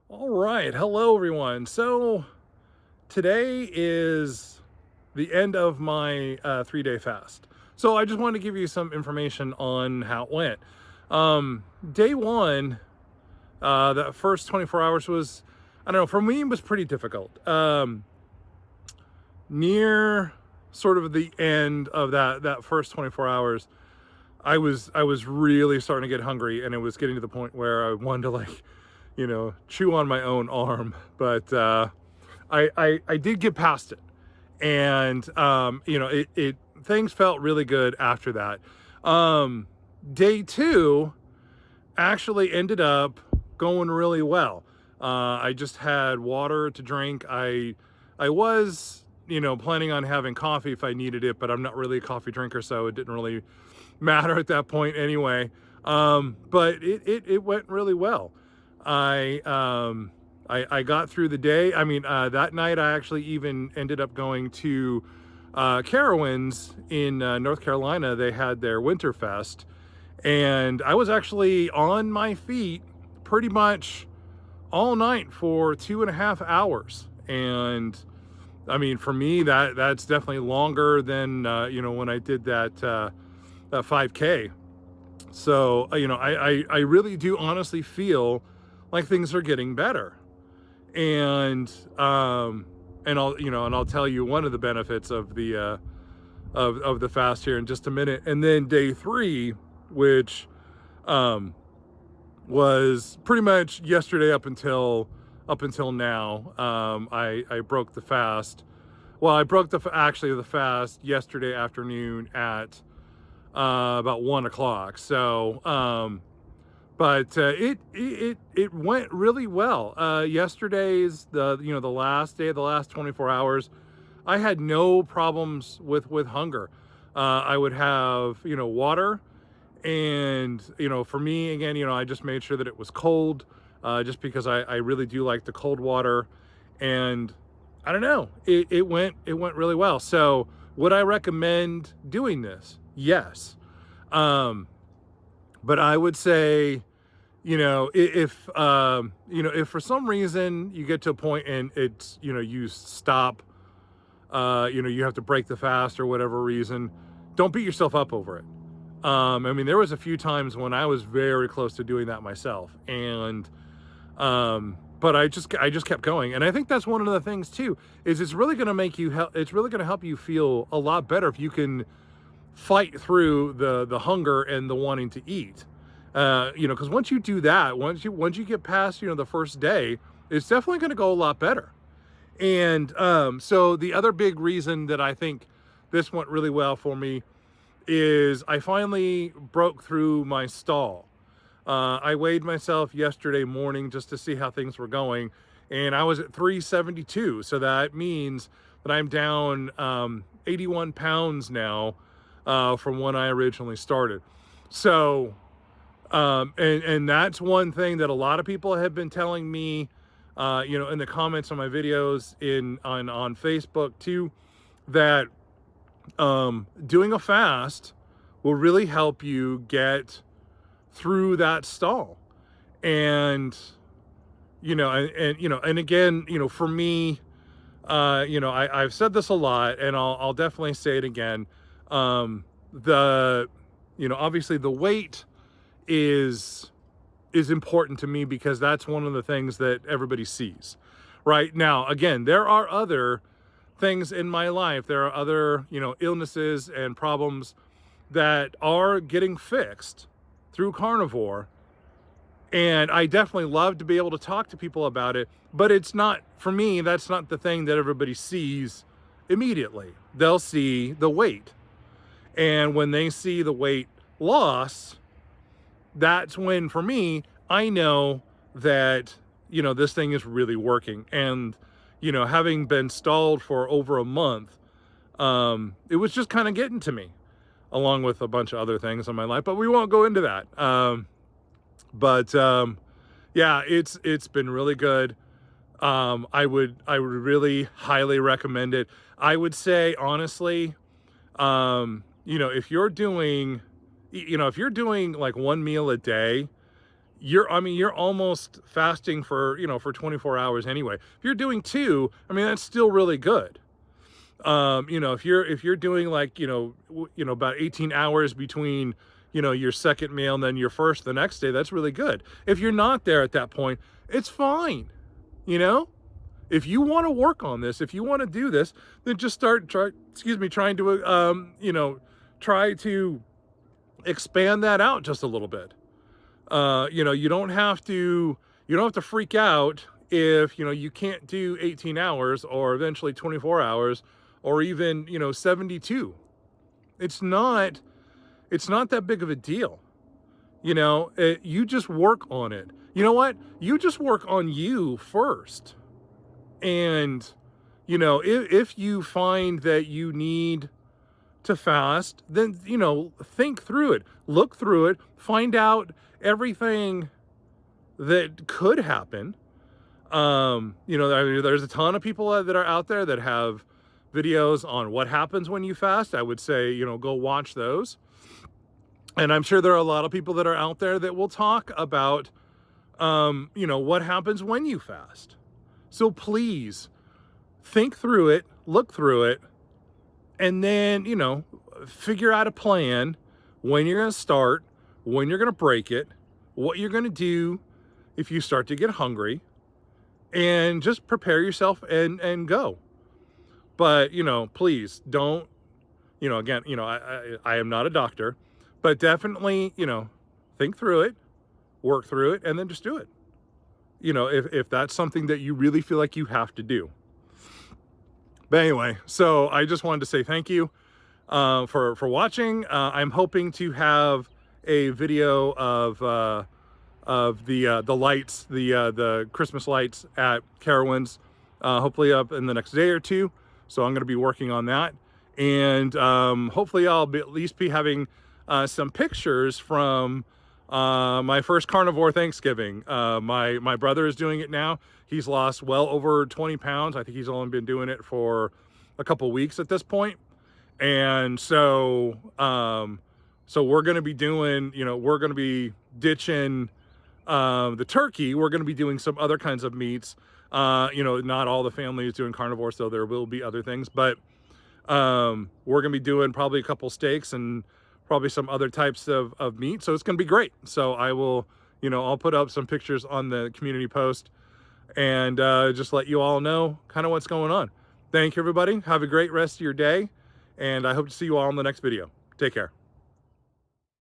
All right. Hello, everyone. So today is the end of my 3 day fast. So I just wanted to give you some information on how it went. Day one, the first 24 hours was, I don't know, for me, it was pretty difficult. Near sort of the end of that first 24 hours, I was really starting to get hungry, and it was getting to the point where I wanted to chew on my own arm. But I did get past it, and it things felt really good after that. Day two actually ended up going really well. I just had water to drink. I was planning on having coffee if I needed it, but I'm not really a coffee drinker, so it didn't really matter at that point anyway. But it went really well. I I got through the day. I mean, that night I actually even ended up going to Carowinds in North Carolina. They had their Winterfest, and I was actually on my feet pretty much all night for 2.5 hours. And I mean, for me, that's definitely longer than when I did that 5K. So I really do honestly feel like things are getting better. And I'll tell you one of the benefits of the fast here in just a minute. And then day three, which um was pretty much yesterday up until now. I broke the fast. Well, I broke actually the fast yesterday afternoon at about 1 o'clock. So but it went really well. Yesterday's the last day of the last 24 hours, I had no problems with hunger. I would have water, and for me, again, I just made sure that it was cold, just because I really do like the cold water. And I don't know, it went really well. So would I recommend doing this? Yes. um but I would say, if for some reason you get to a point and it's you stop, you have to break the fast or whatever reason, don't beat yourself up over it. I mean, there was a few times when I was very close to doing that myself, and but I just kept going. And I think that's one of the things too, is it's really going to it's really going to help you feel a lot better if you can fight through the hunger and the wanting to eat. Because once you do that, once you get past the first day, it's definitely going to go a lot better. And so the other big reason that I think this went really well for me is I finally broke through my stall. I weighed myself yesterday morning just to see how things were going, and I was at 372. So that means that I'm down 81 pounds now, from when I originally started. So, and that's one thing that a lot of people have been telling me, in the comments on my videos on Facebook too, that doing a fast will really help you get through that stall. And and again, for me, I've said this a lot, and I'll definitely say it again. The Obviously the weight is important to me, because that's one of the things that everybody sees. Right now, again, there are other things in my life. There are other, illnesses and problems that are getting fixed through carnivore. And I definitely love to be able to talk to people about it, but it's not, for me, that's not the thing that everybody sees immediately. They'll see the weight. And when they see the weight loss, that's when, for me, I know that, this thing is really working. And, having been stalled for over a month, it was just kind of getting to me, along with a bunch of other things in my life, but we won't go into that. But yeah, it's been really good. I would really highly recommend it. I would say, honestly, if you're doing like one meal a day, you're almost fasting for, for 24 hours anyway. If you're doing 2, I mean, that's still really good. If you're doing like, about 18 hours between, your second meal and then your first the next day, that's really good. If you're not there at that point, it's fine. You know, if you want to work on this, if you want to do this, then just trying to, try to expand that out just a little bit. You don't have to freak out if, you can't do 18 hours or eventually 24 hours or even, 72. It's not that big of a deal. You just work on it. You know what? You just work on you first. And, if you find that you need to fast, then, think through it, look through it, find out everything that could happen. There's a ton of people that are out there that have videos on what happens when you fast. I would say, go watch those. And I'm sure there are a lot of people that are out there that will talk about, what happens when you fast. So please think through it, look through it, and then, figure out a plan when you're going to start, when you're going to break it, what you're going to do if you start to get hungry, and just prepare yourself and go. But, please don't, again, I am not a doctor, but definitely, think through it, work through it, and then just do it. If that's something that you really feel like you have to do. But anyway, so I just wanted to say thank you for watching. I'm hoping to have a video of the lights, the Christmas lights at Carowinds, hopefully up in the next day or two. So I'm going to be working on that, and hopefully I'll at least be having some pictures from my first carnivore Thanksgiving. My brother is doing it now. He's lost well over 20 pounds. I think he's only been doing it for a couple weeks at this point. And so, we're going to be doing, we're going to be ditching the turkey. We're going to be doing some other kinds of meats. Not all the family is doing carnivore, so there will be other things, but we're going to be doing probably a couple steaks and probably some other types of meat. So it's going to be great. So I will, I'll put up some pictures on the community post and just let you all know kind of what's going on. Thank you, everybody. Have a great rest of your day. And I hope to see you all in the next video. Take care.